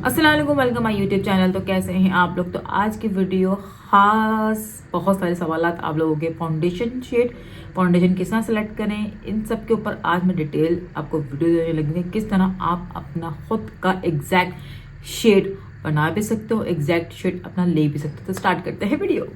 अस्सलाम वालेकुम, welcome my YouTube channel. तो कैसे हैं आप लोग। तो आज की वीडियो खास बहुत सारे सवालात आप लोगों के फाउंडेशन किस तरह सेलेक्ट करें, इन सब के ऊपर आज मैं डिटेल आपको वीडियो देने लगी हूँ। किस तरह आप अपना खुद का एग्जैक्ट शेड बना भी सकते हो, एग्जैक्ट शेड अपना ले भी सकते हो। तो स्टार्ट करते हैं वीडियो।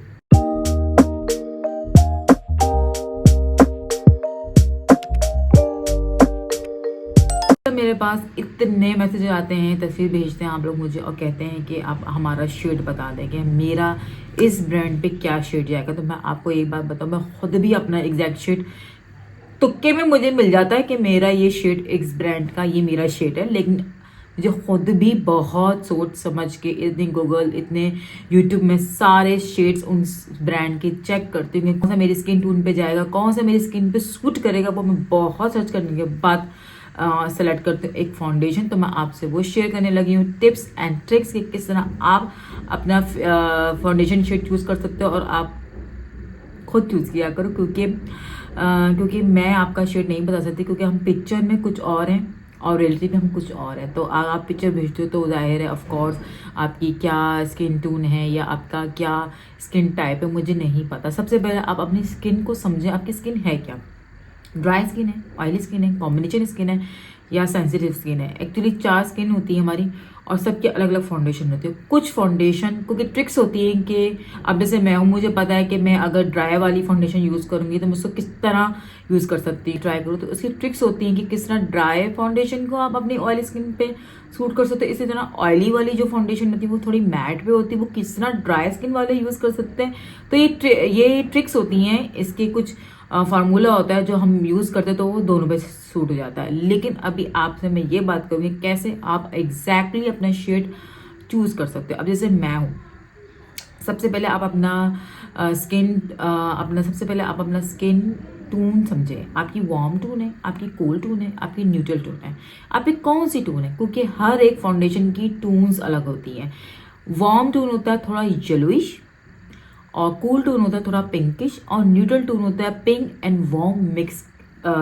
मेरे पास इतने मैसेज आते हैं, तस्वीर भेजते हैं आप लोग मुझे और कहते हैं कि आप हमारा शेड बता दें कि मेरा इस ब्रांड पे क्या शेड जाएगा। तो मैं आपको एक बात बताऊं, मैं खुद भी अपना एग्जैक्ट शेड तुक्के में मुझे मिल जाता है कि मेरा ये शेड इस ब्रांड का ये मेरा शेड है, लेकिन मुझे खुद भी बहुत सोच समझ के इतने गूगल इतने यूट्यूब में सारे शेड्स उन ब्रांड के चेक करती हूँ कौन सा मेरी स्किन टोन पे जाएगा, कौन सा मेरी स्किन पे सूट करेगा। वो मैं बहुत सर्च करने के बाद सेलेक्ट करते हो एक फाउंडेशन। तो मैं आपसे वो शेयर करने लगी हूँ टिप्स एंड ट्रिक्स कि किस तरह आप अपना फाउंडेशन शेड चूज कर सकते हो और आप खुद चूज किया करो, क्योंकि मैं आपका शेड नहीं बता सकती, क्योंकि हम पिक्चर में कुछ और हैं और रियलिटी में हम कुछ और है। तो आप पिक्चर भेजते हो तो जाहिर है ऑफ कोर्स आपकी क्या स्किन टोन है या आपका क्या स्किन टाइप है मुझे नहीं पता। सबसे पहले आप अपनी स्किन को समझें, आपकी स्किन है क्या, ड्राई स्किन है, ऑयली स्किन है, कॉम्बिनेशन स्किन है या सेंसिटिव स्किन है। एक्चुअली 4 स्किन होती है हमारी और सबके अलग अलग फाउंडेशन होती है। कुछ फाउंडेशन क्योंकि ट्रिक्स होती है कि अब जैसे मैं हूँ, मुझे पता है कि मैं अगर ड्राई वाली फाउंडेशन यूज़ करूँगी तो मैं उसको किस तरह यूज़ कर सकती हूँ, ट्राई करूँ। तो उसकी ट्रिक्स होती हैं कि किस तरह ड्राई फाउंडेशन को आप अपनी ऑयली स्किन पे सूट कर सकते हैं। इसी तरह ऑयली वाली जो फाउंडेशन होती है वो थोड़ी मैट पे होती है, वो किस तरह ड्राई स्किन वाले यूज़ कर सकते हैं। तो ये ट्रिक्स होती हैं, इसके कुछ फार्मूला होता है जो हम यूज़ करते हैं, तो वो दोनों पे सूट हो जाता है। लेकिन अभी आपसे मैं ये बात करूँगी कैसे आप एग्जैक्टली अपना शेड चूज़ कर सकते हो। अब जैसे मैं हूँ, सबसे पहले आप अपना स्किन टोन समझे। आपकी वार्म टोन है, आपकी कोल्ड टोन है, आपकी न्यूट्रल टोन है, आपकी कौन सी टोन है, क्योंकि हर एक फाउंडेशन की टोन्स अलग होती हैं। वार्म टोन होता है थोड़ा येलोइश और कूल टोन होता है थोड़ा पिंकिश और न्यूट्रल टोन होता है pink and warm mix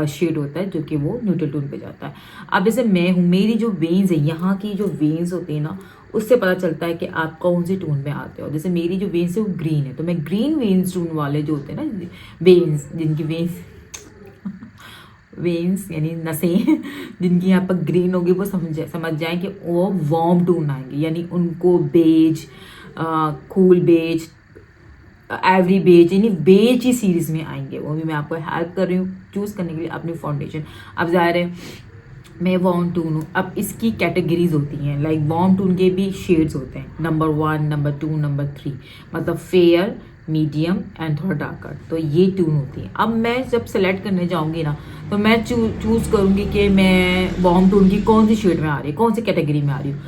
shade होता है जो कि वो न्यूट्रल टोन पे जाता है। अब जैसे मैं हूँ, मेरी जो वेन्स है, यहाँ की जो वेन्स होती है ना, उससे पता चलता है कि आप कौन सी टोन में आते हो। जैसे मेरी जो वेन्स है वो ग्रीन है, तो मैं ग्रीन वेन्स टोन वाले जो होते हैं ना, वेन्स जिनकी वेन्स यानी नसें जिनकी यहाँ पर ग्रीन होगी वो समझ जाए कि वो वार्म टोन आएंगे, यानी उनको beige, cool beige, every beige यानी बेज ही सीरीज में आएंगे। वो भी मैं आपको हेल्प कर रही हूँ चूज करने के लिए अपनी फाउंडेशन। अब जाहिर है मैं वार्म टोन हूँ, अब इसकी कैटेगरीज होती हैं, लाइक वार्म टोन के भी शेड्स होते हैं, नंबर 1, नंबर 2, नंबर 3, मतलब फेयर, मीडियम एंड थोड़ा डार्कर। तो ये टोन होती है। अब मैं जब सेलेक्ट करने जाऊंगी ना, तो मैं चूज करूंगी कि मैं वार्म टोन की कौन सी शेड में आ रही है, कौन सी कैटेगरी में आ रही हूँ,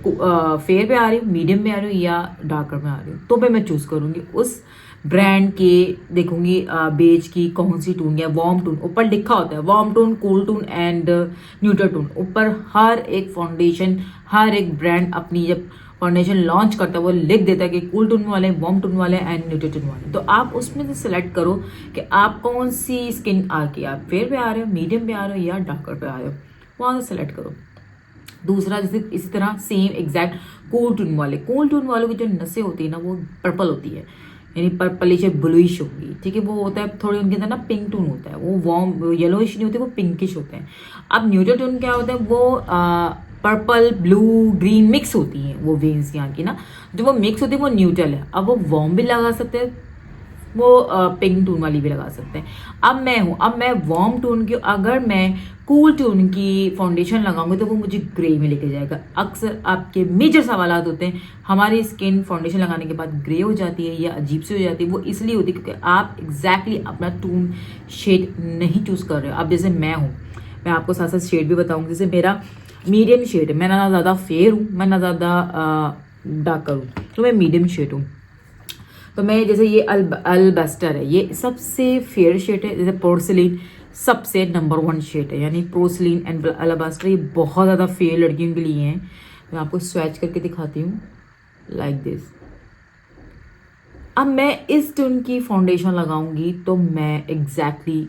फेयर पे आ रही हूँ, मीडियम में आ रही हूँ या डार्कर में आ रही हूँ। तो मैं चूज करूंगी उस ब्रांड के, देखूंगी बेज की कौन सी टोन या वार्म टोन। ऊपर लिखा होता है warm tone, cool tone and neutral tone. ऊपर हर एक फाउंडेशन, हर एक ब्रांड अपनी जब फाउंडेशन लॉन्च करता है वो लिख देता है कि कूल टोन वाले, वार्म टोन वाले एंड न्यूट्रल टोन वाले। तो आप उसमें से सिलेक्ट करो कि आप कौन सी स्किन आ के, आप फेयर पे आ रहे हो, मीडियम पे आ रहे हो या डार्कर पे आ रहे हो, वहां से सिलेक्ट करो। दूसरा, जैसे इसी तरह सेम एग्जैक्ट कोल्ड टोन वालों की जो नसें होती है ना वो पर्पल होती है, यानी पर्पलिश ब्लूइश होगी, ठीक है। वो होता है थोड़े उनके अंदर ना पिंक टोन होता है, वो वार्म येलोइश नहीं होते, वो पिंकिश होते हैं। अब न्यूट्रल टोन क्या होता है, वो पर्पल, ब्लू, ग्रीन मिक्स होती हैं वो वेन्स यहाँ की ना, जो वो मिक्स होती है वो न्यूट्रल है। अब वो वार्म भी लगा सकते हैं, वो पिंक टोन वाली भी लगा सकते हैं। अब मैं हूँ, अब मैं वार्म टोन की, अगर मैं कूल टोन की फाउंडेशन लगाऊंगी तो वो मुझे ग्रे में लेके जाएगा। अक्सर आपके मेजर सवालात होते हैं, हमारी स्किन फाउंडेशन लगाने के बाद ग्रे हो जाती है या अजीब सी हो जाती है, वो इसलिए होती है क्योंकि आप एग्जैक्टली अपना टोन शेड नहीं चूज कर रहे हो। अब जैसे मैं हूँ, मैं आपको साथ साथ शेड भी बताऊंगी। जैसे मेरा मीडियम शेड है, मैं ना ज़्यादा फेयर हूँ, मैं ना ज़्यादा डार्कर हूँ, तो मैं मीडियम शेड हूँ। तो मैं जैसे ये अल्बेस्टर है, ये सबसे फेयर शेड है। जैसे पोर्सिलीन सबसे नंबर 1 शेड है, यानी पोर्सिलीन एंड अल्बेस्टर ये बहुत ज़्यादा फेयर लड़कियों के लिए हैं। मैं आपको स्वैच करके दिखाती हूँ लाइक दिस। अब मैं इस टोन की फाउंडेशन लगाऊंगी तो मैं एग्जैक्टली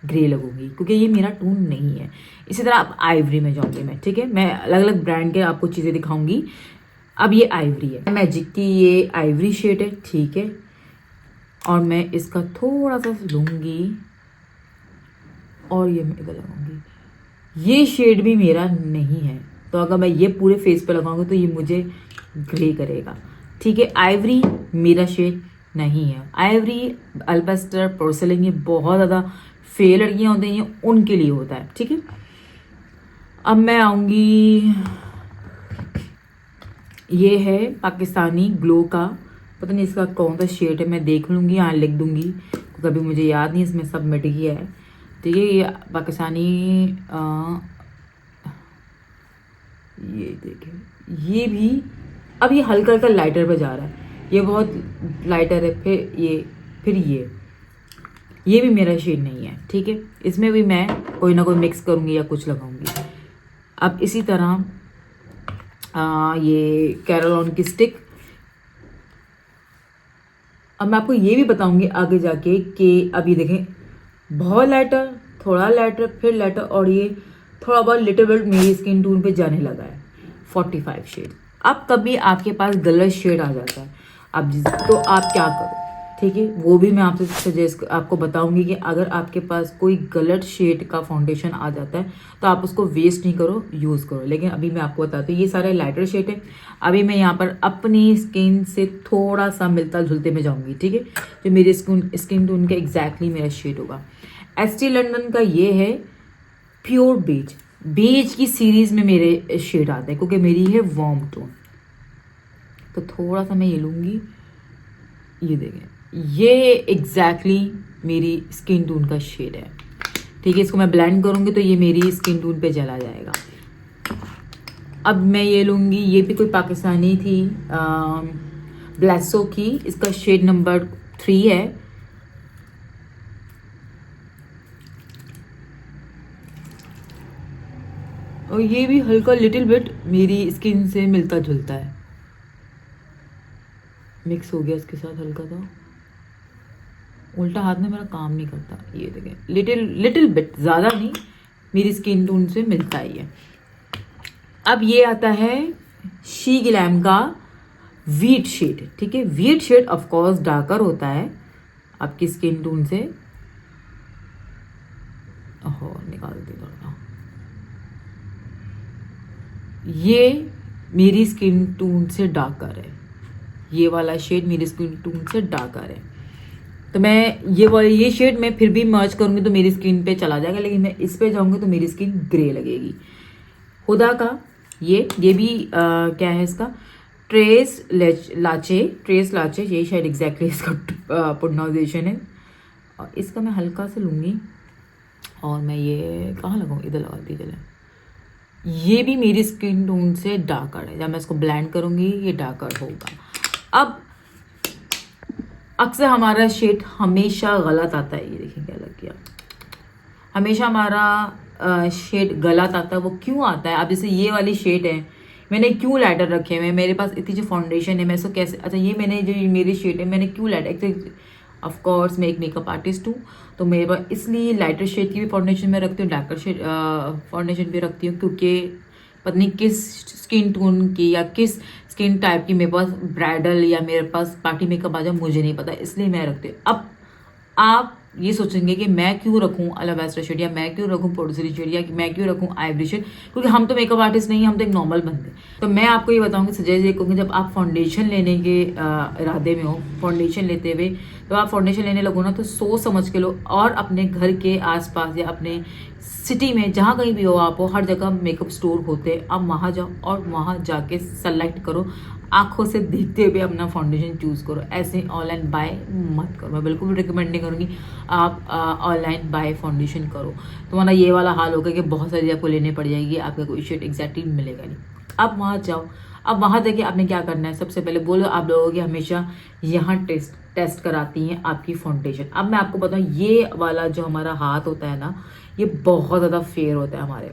ग्रे लगूंगी, क्योंकि ये मेरा टोन नहीं है। इसी तरह अब आइवरी में जाऊंगी मैं, ठीक है। मैं अलग अलग ब्रांड के आपको चीज़ें दिखाऊंगी। अब ये आइवरी है, मैजिक की ये आइवरी शेड है, ठीक है। और मैं इसका थोड़ा सा लूंगी और ये मैं इधर लगाऊंगी। ये शेड भी मेरा नहीं है, तो अगर मैं ये पूरे फेस पे लगाऊंगी तो ये मुझे ग्रे करेगा, ठीक है। आइवरी मेरा शेड नहीं है। आइवरी, अल्बस्टर, पोर्सिलेन ये बहुत ज़्यादा फेयर लड़कियाँ होती हैं, उनके लिए होता है, ठीक है। अब मैं आऊँगी, ये है पाकिस्तानी ग्लो का, पता नहीं इसका कौन सा शेड है, मैं देख लूँगी, यहाँ लिख दूँगी क्योंकि अभी मुझे याद नहीं, इसमें सब मिट गया है, ठीक है। ये पाकिस्तानी ये देखें, ये भी अब ये हल्का हल्का लाइटर पे जा रहा है, ये बहुत लाइटर है, फिर ये भी मेरा शेड नहीं है, ठीक है। इसमें भी मैं कोई ना कोई मिक्स करूँगी या कुछ लगाऊंगी। अब इसी तरह ये कैरोलॉन की स्टिक। अब मैं आपको ये भी बताऊंगी आगे जाके कि अब ये देखें, बहुत लाइटर, थोड़ा लाइटर, फिर लाइटर, और ये थोड़ा बहुत लिटिल बिट मेरी स्किन टोन पे जाने लगा है, 45 शेड। अब कभी आपके पास गलत शेड आ जाता है, अब तो आप क्या करो, ठीक है, वो भी मैं आपसे सजेस्ट आपको बताऊंगी कि अगर आपके पास कोई गलत शेड का फाउंडेशन आ जाता है तो आप उसको वेस्ट नहीं करो, यूज़ करो। लेकिन अभी मैं आपको बताती हूँ, ये सारे लाइटर शेड है। अभी मैं यहाँ पर अपनी स्किन से थोड़ा सा मिलता जुलते में जाऊँगी, ठीक है, जो मेरी स्किन टोन का एग्जैक्टली मेरा शेड होगा। एस्टी लंडन का ये है प्योर बेज, बेज की सीरीज में मेरे शेड आते हैं क्योंकि मेरी है वार्म टोन। तो थोड़ा सा मैं ये लूँगी, ये देखें, ये एग्जैक्टली मेरी स्किन टोन का शेड है, ठीक है। इसको मैं ब्लेंड करूँगी तो ये मेरी स्किन टोन पे चला जाएगा। अब मैं ये लूँगी, ये भी कोई पाकिस्तानी थी, ब्लेसो की, इसका शेड नंबर 3 है। और ये भी हल्का लिटिल बिट मेरी स्किन से मिलता जुलता है, मिक्स हो गया इसके साथ हल्का सा। उल्टा हाथ में मेरा काम नहीं करता, ये देखें, लिटिल बिट, ज़्यादा नहीं, मेरी स्किन टोन से मिलता ही है। अब ये आता है शी ग्लैम का वीट शेड, ठीक है। Wheat shade of course darker होता है आपकी स्किन टोन से। ओहो, निकाल दे थोड़ा। ये मेरी स्किन टोन से डार्कर है, ये वाला शेड मेरी स्किन टोन से डार्कर है। तो मैं ये शेड मैं फिर भी मर्ज करूँगी तो मेरी स्किन पे चला जाएगा, लेकिन मैं इस पे जाऊँगी तो मेरी स्किन ग्रे लगेगी। हुदा का ये भी क्या है इसका, ट्रेस लाचे, ये शायद एग्जैक्टली इसका प्रोनाउंसिएशन है। और इसका मैं हल्का सा लूँगी और मैं ये कहाँ लगाऊँ, इधर लगाती चले। ये भी मेरी स्किन टोन से डार्कर है, जब मैं इसको ब्लेंड करूँगी ये डार्कर होगा। अब अक्सर हमारा शेड हमेशा गलत आता है, ये देखिए क्या लग गया, हमेशा हमारा शेड गलत आता है। वो क्यों आता है? अब जैसे ये वाली शेड है, मैंने क्यों लाइटर रखे हुए हैं, मेरे पास इतनी जो फाउंडेशन है, मैं इसको कैसे, अच्छा ये मैंने जो मेरी शेड है मैंने क्यों लाइटर, ऑफ कोर्स मैं एक मेकअप आर्टिस्ट हूँ तो मेरे पास इसलिए लाइटर शेड की भी फाउंडेशन में रखती हूँ, डार्कर शेड फाउंडेशन भी रखती हूँ, क्योंकि पता नहीं किस स्किन टोन की या किस स्किन टाइप की मेरे पास ब्राइडल या मेरे पास पार्टी मेकअप आ जाए, मुझे नहीं पता, इसलिए मैं रखती हूँ। अब आप ये सोचेंगे कि मैं क्यों रखूँ अलाबास्टर शेड, या मैं क्यों रखूँ पोर्सिलेन शेड, या मैं क्यों रखूँ आइवरी शेड, क्योंकि हम तो मेकअप आर्टिस्ट नहीं, हम तो एक नॉर्मल बंदे। तो मैं आपको ये बताऊँगी, सजेस्ट ये कहूँगी, जब आप फाउंडेशन लेने के इरादे में हो, फाउंडेशन लेते हुए, तो आप फाउंडेशन लेने लगो ना तो सोच समझ के लो, और अपने घर के आसपास या अपने सिटी में जहाँ कहीं भी हो आप हो, हर जगह मेकअप स्टोर होते हैं, आप वहाँ जाओ और वहाँ जाके सेलेक्ट करो, आंखों से देखते हुए अपना फाउंडेशन चूज़ करो। ऐसे ऑनलाइन बाय मत करो, मैं बिल्कुल भी रिकमेंड नहीं करूँगी आप ऑनलाइन बाय फाउंडेशन करो, तुम्हारा ये वाला हाल होगा कि बहुत सारी आपको लेने पड़ जाएगी, आपका कोई शेड एग्जैक्टली मिलेगा नहीं। अब वहाँ जाओ, अब वहाँ जाके आपने क्या करना है, सबसे पहले बोलो आप लोगों की हमेशा यहाँ टेस्ट कराती हैं आपकी फाउंडेशन। अब मैं आपको बताऊँ, ये वाला जो हमारा हाथ होता है ना, ये बहुत ज़्यादा फेयर होता है हमारे,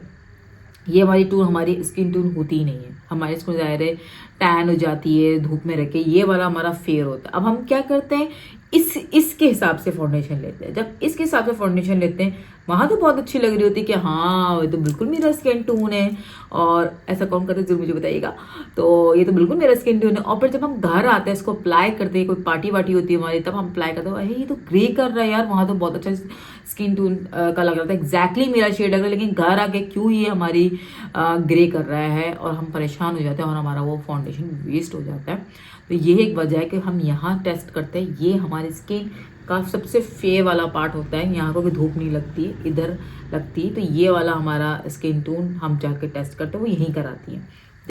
ये हमारी टोन हमारी स्किन टोन होती ही नहीं है, हमारी स्किन ज़ाहिर है टैन हो जाती है धूप में रख के, ये वाला हमारा फेयर होता है। अब हम क्या करते हैं, इसके हिसाब से फाउंडेशन लेते हैं, जब इसके हिसाब से फाउंडेशन लेते हैं वहाँ तो बहुत अच्छी लग रही होती कि हाँ ये तो बिल्कुल मेरा स्किन टोन है, और ऐसा कौन करता है जरूर मुझे बताइएगा। तो ये तो बिल्कुल मेरा स्किन टोन है। और फिर जब हम घर आते हैं इसको अप्लाई करते हैं, कोई पार्टी वार्टी होती है हमारी, तब हम अप्लाई करते हैं, अरे ये तो ग्रे कर रहा है यार, वहाँ तो बहुत अच्छा स्किन टोन का लग रहा था, एग्जैक्टली मेरा शेड लग रहा है, लेकिन घर आके क्यों ये हमारी ग्रे कर रहा है, और हम परेशान हो जाते हैं और हमारा वो फाउंडेशन वेस्ट हो जाता है। तो ये एक वजह है कि हम यहाँ टेस्ट करते हैं। ये हमारी स्किन का सबसे फेयर वाला पार्ट होता है, यहाँ को भी धूप नहीं लगती है, इधर लगती है, तो ये वाला हमारा स्किन टोन हम जाके टेस्ट करते हैं, वो यहीं कराती है।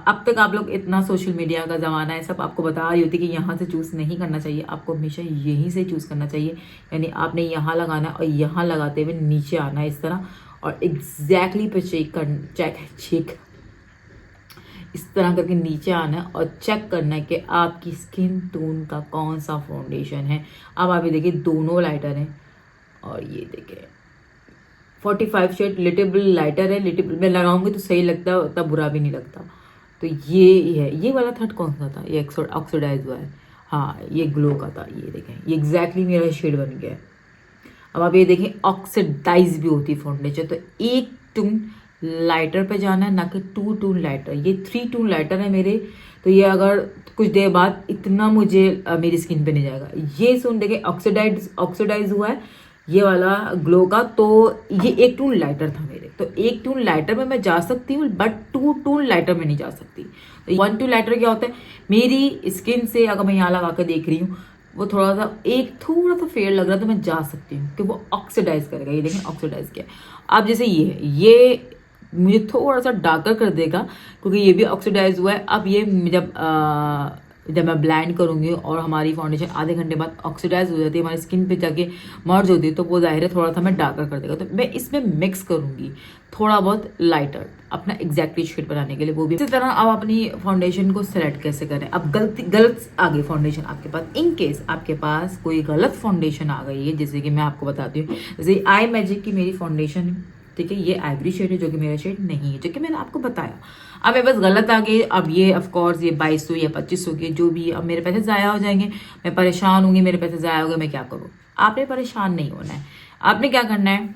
अब तक आप लोग इतना सोशल मीडिया का ज़माना है, सब आपको बता रही होती कि यहाँ से चूज़ नहीं करना चाहिए, आपको हमेशा यहीं से चूज़ करना चाहिए। यानी आपने यहाँ लगाना है और यहाँ लगाते हुए नीचे आना है इस तरह, और एग्जैक्टली पे चेक इस तरह करके नीचे आना है और चेक करना है कि आपकी स्किन टोन का कौन सा फाउंडेशन है। अब आप ये देखिए दोनों लाइटर हैं, और ये देखिए 45 शेड लिटिल लाइटर है, लिटिल मैं लगाऊंगी तो सही लगता है, उतना बुरा भी नहीं लगता। तो ये है, ये वाला थर्ड कौन सा था, ये ऑक्सीडाइज हुआ है, हाँ ये ग्लो का था। ये देखें ये एग्जैक्टली मेरा शेड बन गया है। अब आप ये देखें ऑक्सीडाइज भी होती है फाउंडेशन, तो एक टून लाइटर पे जाना है, ना कि 2 टून लाइटर। ये 3 टून लाइटर है मेरे, तो ये अगर कुछ देर बाद इतना मुझे मेरी स्किन पे नहीं जाएगा। ये सुन देखें ऑक्सीडाइज हुआ है ये वाला ग्लो का, तो ये 1 टून लाइटर था मेरे, तो 1 टून लाइटर में मैं जा सकती हूँ, बट 2 टून लाइटर में नहीं जा सकती। तो 1 टून लाइटर क्या होता है, मेरी स्किन से अगर मैं यहाँ लगा कर देख रही हूँ, वो थोड़ा सा फेयर लग रहा है, तो मैं जा सकती हूँ कि वो ऑक्सीडाइज करेगा। ये देखें ऑक्सीडाइज किया। अब जैसे ये मुझे थोड़ा सा डार्कर कर देगा, क्योंकि ये भी ऑक्सीडाइज हुआ है। अब ये जब मैं ब्लेंड करूंगी और हमारी फाउंडेशन आधे घंटे बाद ऑक्सीडाइज हो जाती है, हमारी स्किन पे जाके मर्ज होती है, तो वो जाहिर है थोड़ा सा मैं डार्कर कर देगा। तो मैं इसमें मिक्स करूंगी थोड़ा बहुत लाइटर अपना एग्जैक्टली शेड बनाने के लिए, वो भी इसी तरह। अब अपनी फाउंडेशन को सेलेक्ट कैसे करें, अब गलत आ गई फाउंडेशन आपके पास, इन केस आपके पास कोई गलत फाउंडेशन आ गई है, जैसे कि मैं आपको बताती हूँ, जैसे आई मैजिक की मेरी फाउंडेशन है, ठीक है, ये आइवरी शेड है जो कि मेरा शेड नहीं है, जो कि मैंने आपको बताया। अब मैं बस गलत आ गई, अब ये ऑफ कोर्स ये 2200 या 2500 के जो भी, अब मेरे पैसे ज़ाया हो जाएंगे, मैं परेशान होंगी, मेरे पैसे ज़ाया हो गए, मैं क्या करूँ। आपने परेशान नहीं होना है, आपने क्या करना है,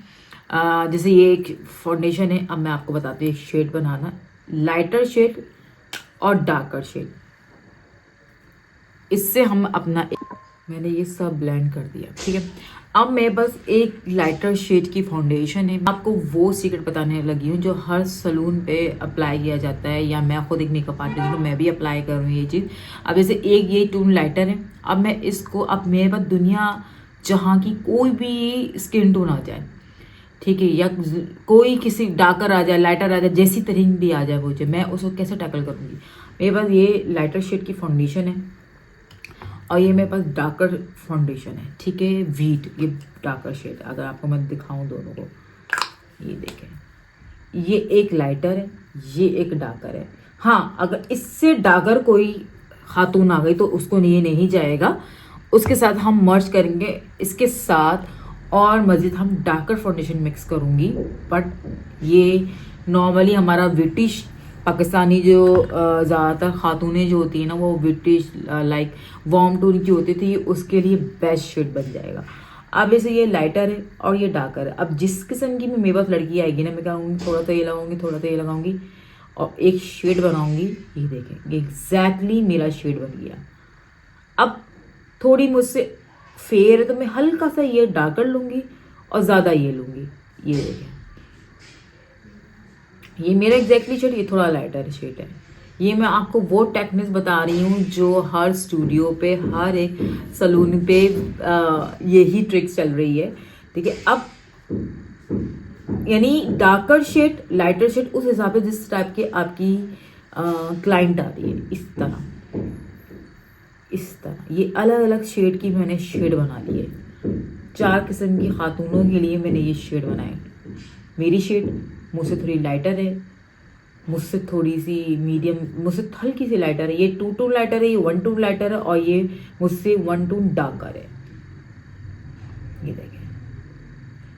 जैसे ये एक फाउंडेशन है, अब मैं आपको बताती हूँ शेड बनाना, लाइटर शेड और डार्कर शेड, इससे हम अपना मैंने ये सब ब्लेंड कर दिया, ठीक है। अब मैं बस एक लाइटर शेड की फाउंडेशन है, आपको वो सीक्रेट बताने लगी हूँ जो हर सलून पे अप्लाई किया जाता है, या मैं खुद एक मेकअप आर्टिस्ट हूँ, मैं भी अप्लाई कर रही हूँ ये चीज़। अब जैसे एक ये टून लाइटर है, अब मैं इसको, अब मेरे पास दुनिया जहाँ की कोई भी स्किन टोन आ जाए, ठीक है, या कोई किसी डार्कर आ जाए, लाइटर आ जाए, जैसी तरह भी आ जाए मुझे, मैं उसको कैसे टैकल करूँगी। मेरे पास ये लाइटर शेड की फाउंडेशन है, और ये मेरे पास डार्कर फाउंडेशन है, ठीक है, वीट, ये डार्कर शेड, अगर आपको मैं दिखाऊं दोनों को, ये देखें, ये एक लाइटर है, ये एक डार्कर है। हाँ, अगर इससे डार्कर कोई खातून आ गई तो उसको ये नहीं जाएगा, उसके साथ हम मर्ज करेंगे, इसके साथ और मज़ीद हम डार्कर फाउंडेशन मिक्स करूँगी। बट ये नॉर्मली हमारा ब्रिटिश पाकिस्तानी जो ज़्यादातर खातूनें जो होती है ना, वो ब्रिटिश लाइक वार्म टोन की होती थी, उसके लिए बेस्ट शेड बन जाएगा। अब जैसे ये लाइटर है और ये डार्कर है, अब जिस किस्म की मेरे पास लड़की आएगी ना, मैं कहूँगी थोड़ा सा ये लगाऊंगी, थोड़ा सा ये लगाऊंगी, और एक शेड बनाऊंगी। ये देखें, एग्जैक्टली मेरा शेड बन गया। अब थोड़ी मुझसे फेयर है तो मैं हल्का सा ये डार्कर लूँगी और ज़्यादा ये लूँगी। ये देखें, ये मेरा एग्जैक्टली शेड, ये थोड़ा लाइटर शेड है। ये मैं आपको वो टेक्निक्स बता रही हूँ जो हर स्टूडियो पे, हर एक सलून पे यही ट्रिक्स चल रही है, ठीक है। अब यानी डार्कर शेड, लाइटर शेड उस हिसाब से जिस टाइप की आपकी क्लाइंट आ रही है, इस तरह ये अलग अलग शेड की मैंने शेड बना ली है। 4 किस्म की खातूनों के लिए मैंने ये शेड बनाए। मेरी शेड मुझसे थोड़ी लाइटर है, मुझसे थोड़ी सी मीडियम, मुझसे हल्की सी लाइटर है, ये 2 टून लाइटर है, ये 1 टून लाइटर है, और ये मुझसे 1 टून डार्कर है। ये देखें,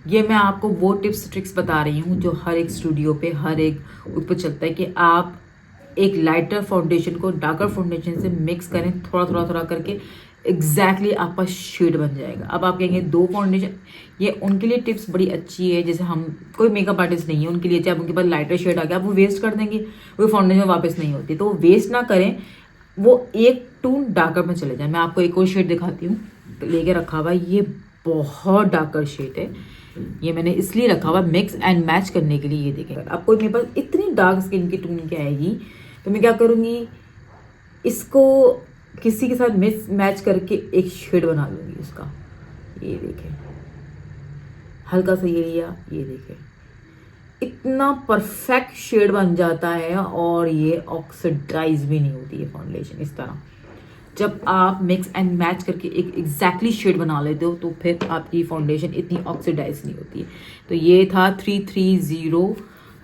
ये मैं आपको वो टिप्स ट्रिक्स बता रही हूँ जो हर एक स्टूडियो पे, हर एक उस पर चलता है कि आप एक लाइटर फाउंडेशन को डार्कर फाउंडेशन से मिक्स करें, थोड़ा थोड़ा थोड़ा करके, एग्जैक्टली आपका शेड बन जाएगा। अब आप कहेंगे 2 फाउंडेशन, ये उनके लिए टिप्स बड़ी अच्छी है, जैसे हम कोई मेकअप आर्टिस्ट नहीं है उनके लिए, चाहे उनके पास लाइटर शेड आ गया आप वो वेस्ट कर देंगे, वो फाउंडेशन वापस नहीं होती, तो वो वेस्ट ना करें, वो एक टून डार्कर में चले जाए। मैं आपको एक और शेड दिखाती हूँ, तो लेके रखा हुआ, ये बहुत डार्कर शेड है, ये मैंने इसलिए रखा हुआ मिक्स एंड मैच करने के लिए। ये देखें, आपको मेरे पास इतनी डार्क स्किन की टून की आएगी तो मैं क्या करूँगी, इसको किसी के साथ मिक्स मैच करके एक शेड बना लूंगी उसका। ये देखें, हल्का सा ये लिया, ये देखें, इतना परफेक्ट शेड बन जाता है और ये ऑक्सीडाइज भी नहीं होती है फाउंडेशन। इस तरह जब आप मिक्स एंड मैच करके एक एग्जैक्टली शेड बना लेते हो तो फिर आपकी फाउंडेशन इतनी ऑक्सीडाइज नहीं होती है। तो ये था 330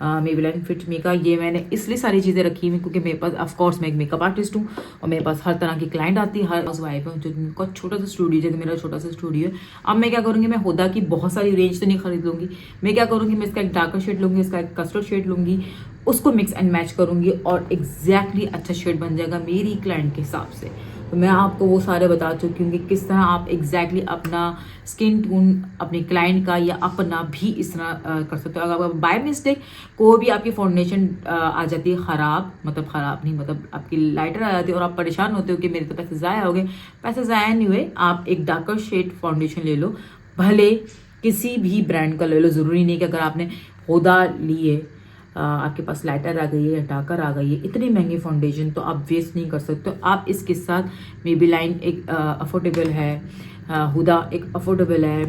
मेबेलिन फिट मी का। ये मैंने इसलिए सारी चीज़ें रखी हुई क्योंकि मेरे पास ऑफकोर्स मैं एक मेकअप आर्टिस्ट हूँ और मेरे पास हर तरह की क्लाइंट आती है, हर हाउस वाइफ है जो उनका छोटा सा स्टूडियो, जैसे मेरा छोटा सा स्टूडियो है। अब मैं क्या करूँगी, मैं हुदा की बहुत सारी रेंज तो नहीं खरीद लूँगी, मैं क्या करूँगी, मैं इसका एक डार्कर शेड लूँगी, इसका एक कस्टर्ड शेड लूँगी, उसको मिक्स एंड मैच करूँगी और एग्जैक्टली अच्छा शेड बन जाएगा मेरी क्लाइंट के हिसाब से। तो मैं आपको वो सारे बता चुकी हूँ कि किस तरह आप एग्जैक्टली अपना स्किन टोन अपने क्लाइंट का या अपना भी इस तरह कर सकते हो। अगर बाय मिस्टेक कोई भी आपकी फाउंडेशन आ जाती है ख़राब, मतलब ख़राब नहीं, मतलब आपकी लाइटर आ जाती है और आप परेशान होते हो कि मेरे तो पैसे ज़ाया हो गए, पैसे ज़ाया नहीं हुए, आप एक डार्कर शेड फाउंडेशन ले लो, भले किसी भी ब्रांड का ले लो, ज़रूरी नहीं कि अगर आपने हुदा ली है, आपके पास लाइटर आ गई है या डार्कर आ गई है, इतनी महंगी फाउंडेशन तो आप वेस्ट नहीं कर सकते। आप इसके साथ मेबेलिन एक अफोर्डेबल है, हुदा एक अफोर्डेबल है,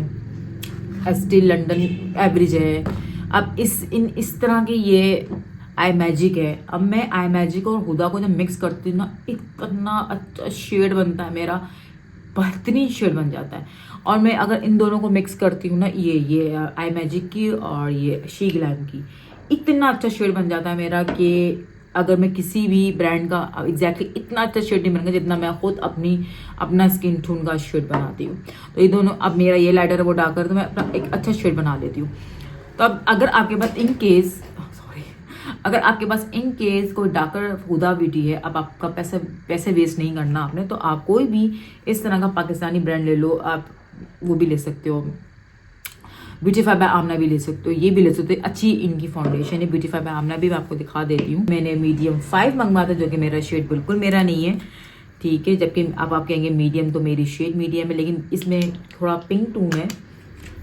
एस्टी लंडन एवरेज है। अब इस तरह के ये आई मैजिक है। अब मैं आई मैजिक और हुदा को जब मिक्स करती हूँ ना, इतना अच्छा शेड बनता है मेरा, बेहतरीन शेड बन जाता है। और मैं अगर इन दोनों को मिक्स करती हूँ ना, ये आई मैजिक की और ये शी ग्लैम की, इतना अच्छा शेड बन जाता है मेरा कि अगर मैं किसी भी ब्रांड का एग्जैक्टली इतना अच्छा शेड नहीं बनेगा जितना मैं खुद अपना स्किन टोन का शेड बनाती हूँ। तो ये दोनों, अब मेरा ये लाइटर है वो डार्कर, तो मैं अपना एक अच्छा शेड बना लेती हूँ। तो अब अगर आपके पास इन केस कोई डार्कर हुदा ब्यूटी है, अब आपका पैसे वेस्ट नहीं करना आपने, तो आप कोई भी इस तरह का पाकिस्तानी ब्रांड ले लो, आप वो भी ले सकते हो, ब्यूटीफाई बाय आमना भी ले सकते हो, ये भी ले सकते हो, अच्छी इनकी फाउंडेशन है। ब्यूटीफाई बाय आमना भी मैं आपको दिखा देती हूँ। मैंने मीडियम 5 मंगवाया था, जो कि मेरा शेड बिल्कुल मेरा नहीं है, ठीक है। जबकि अब आप कहेंगे मीडियम, तो मेरी शेड मीडियम है, लेकिन इसमें थोड़ा पिंक टून है,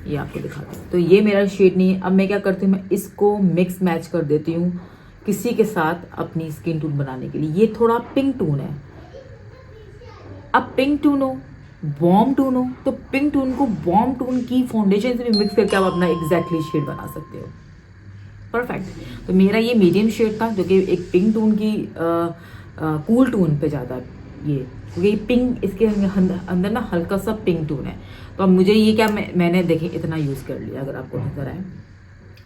ये आपको दिखाती हूँ। तो ये मेरा शेड नहीं है। अब मैं क्या करती हूँ, मैं इसको मिक्स मैच कर देती हूँ किसी के साथ अपनी स्किन टून बनाने के लिए। ये थोड़ा पिंक टून है, अब पिंक टून हो, वार्म टोन हो, तो पिंक टोन को वार्म टोन की फाउंडेशन से भी मिक्स करके आप अपना एग्जैक्टली शेड बना सकते हो, परफेक्ट। तो मेरा ये मीडियम शेड था, जो कि एक पिंक टोन की कूल टोन पे जाता है ये, क्योंकि पिंक इसके अंदर ना हल्का सा पिंक टोन है। तो अब मुझे ये क्या, मैंने देखें इतना यूज़ कर लिया, अगर आपको नजर आए,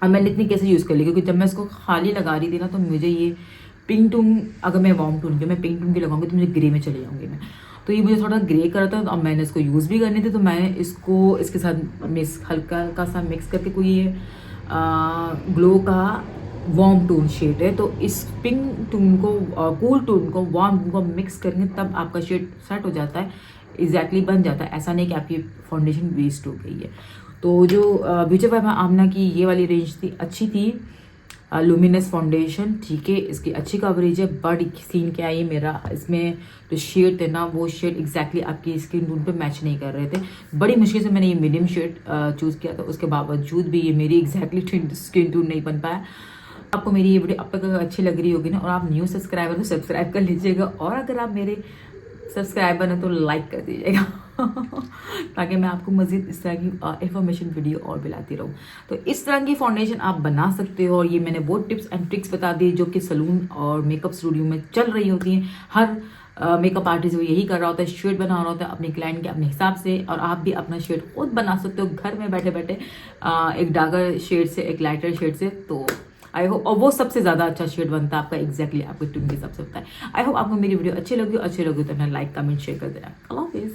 अब मैंने इतनी कैसे यूज़ कर ली, क्योंकि जब मैं इसको खाली लगा रही थी ना, तो मुझे ये पिंक टोन, अगर मैं वार्म टोन की, मैं पिंक टोन की लगाऊंगी तो मुझे ग्रे में चले जाऊंगी मैं, तो ये मुझे थोड़ा ग्रे कर था। तो अब मैंने इसको यूज़ भी करनी थी, तो मैंने इसको इसके साथ हल्का सा मिक्स करके, कोई ये ग्लो का वार्म टोन शेड है, तो इस पिंक टोन को, कूल टोन को, वार्म टोन को मिक्स करेंगे तब आपका शेड सेट हो जाता है, एग्जैक्टली बन जाता है। ऐसा नहीं कि आपकी फाउंडेशन वेस्ट हो गई है। तो जो ब्यूटीफाई बाय आमना की ये वाली रेंज थी, अच्छी थी, लुमिनस फाउंडेशन, ठीक है, इसकी अच्छी कवरेज है, बट सीन क्या है, मेरा इसमें जो शेड थे ना, वो शेड एग्जैक्टली आपकी स्किन टोन पे मैच नहीं कर रहे थे। बड़ी मुश्किल से मैंने ये मीडियम शेड चूज़ किया था, उसके बावजूद भी ये मेरी एग्जैक्टली स्किन टोन नहीं बन पाया। आपको मेरी ये वीडियो अब तक अच्छी लग रही होगी ना, और आप न्यू सब्सक्राइबर तो सब्सक्राइब कर लीजिएगा, और अगर आप मेरे सब्सक्राइबर हैं तो लाइक कर दीजिएगा ताकि मैं आपको मज़ीद इस तरह की इन्फॉर्मेशन वीडियो और दिलाती रहूँ। तो इस तरह की फाउंडेशन आप बना सकते हो, और ये मैंने वो टिप्स एंड ट्रिक्स बता दी जो कि सलून और मेकअप स्टूडियो में चल रही होती हैं। हर मेकअप आर्टिस्ट वो यही कर रहा होता है, शेड बना रहा होता है अपने क्लाइंट के अपने हिसाब से, और आप भी अपना शेड खुद बना सकते हो घर में बैठे बैठे, एक डार्कर शेड से, एक लाइटर शेड से। तो आई होप, और वो सबसे ज़्यादा अच्छा शेड बनता है आपका एग्जैक्टली आपके टून के हिसाब से होता है। आई होप आपको मेरी वीडियो अच्छी लगी तो अपना लाइक कमेंट शेयर कर देना। अल्लाह हाफिज़।